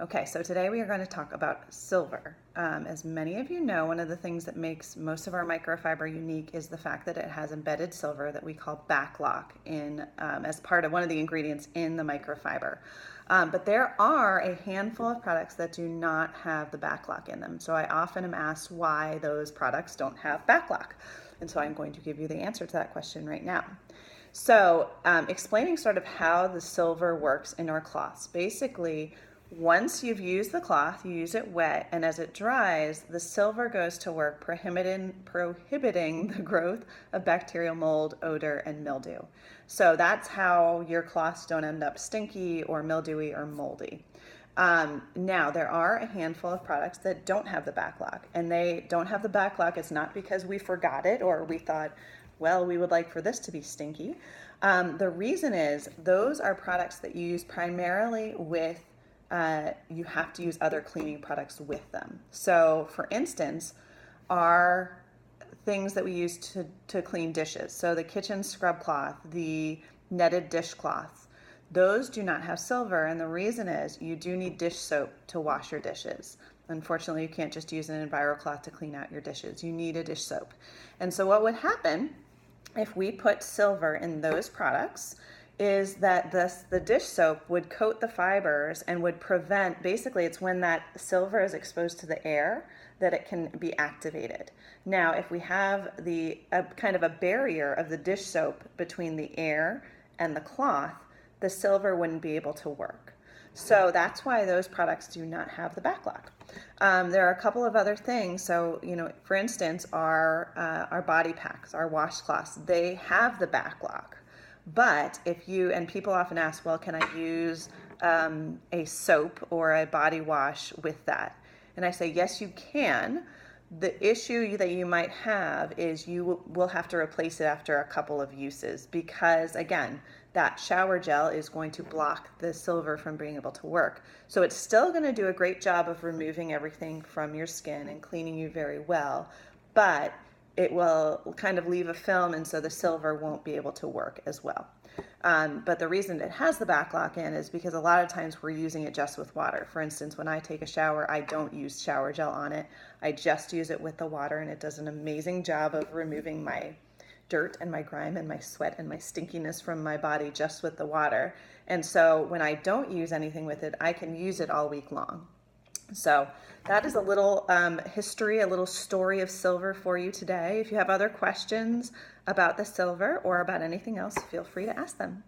Okay, so today we are going to talk about silver. As many of you know, one of the things that makes most of our microfiber unique is the fact that it has embedded silver that we call Baclock in as part of one of the ingredients in the microfiber. But there are a handful of products that do not have the Baclock in them. So I often am asked why those products don't have Baclock. And so I'm going to give you the answer to that question right now. So explaining sort of how the silver works in our cloths. Basically, once you've used the cloth, you use it wet, and as it dries, the silver goes to work prohibiting the growth of bacterial mold, odor, and mildew. So that's how your cloths don't end up stinky or mildewy or moldy. Now, there are a handful of products that don't have the Baclock, and they don't have the Baclock. It's not because we forgot it or we thought, well, we would like for this to be stinky. The reason is those are products that you use primarily with you have to use other cleaning products with them. So for instance, our things that we use to clean dishes, so the kitchen scrub cloth, the netted dishcloths, those do not have silver, and the reason is you do need dish soap to wash your dishes. Unfortunately, you can't just use an EnviroCloth to clean out your dishes. You need a dish soap. And so what would happen if we put silver in those products is that the dish soap would coat the fibers and would prevent, basically it's when that silver is exposed to the air that it can be activated. Now, if we have kind of a barrier of the dish soap between the air and the cloth, the silver wouldn't be able to work. So that's why those products do not have the Baclock. There are a couple of other things. So, for instance, our body packs, our washcloths, they have the Baclock. But and people often ask, well, can I use a soap or a body wash with that? And I say, yes, you can. The issue that you might have is you will have to replace it after a couple of uses because, again, that shower gel is going to block the silver from being able to work. So it's still going to do a great job of removing everything from your skin and cleaning you very well, but it will kind of leave a film, and so the silver won't be able to work as well. But the reason it has the Baclock in is because a lot of times we're using it just with water. For instance, when I take a shower, I don't use shower gel on it. I just use it with the water, and it does an amazing job of removing my dirt and my grime and my sweat and my stinkiness from my body just with the water. And so when I don't use anything with it, I can use it all week long. So that is a little history, a little story of silver for you today. If you have other questions about the silver or about anything else, feel free to ask them.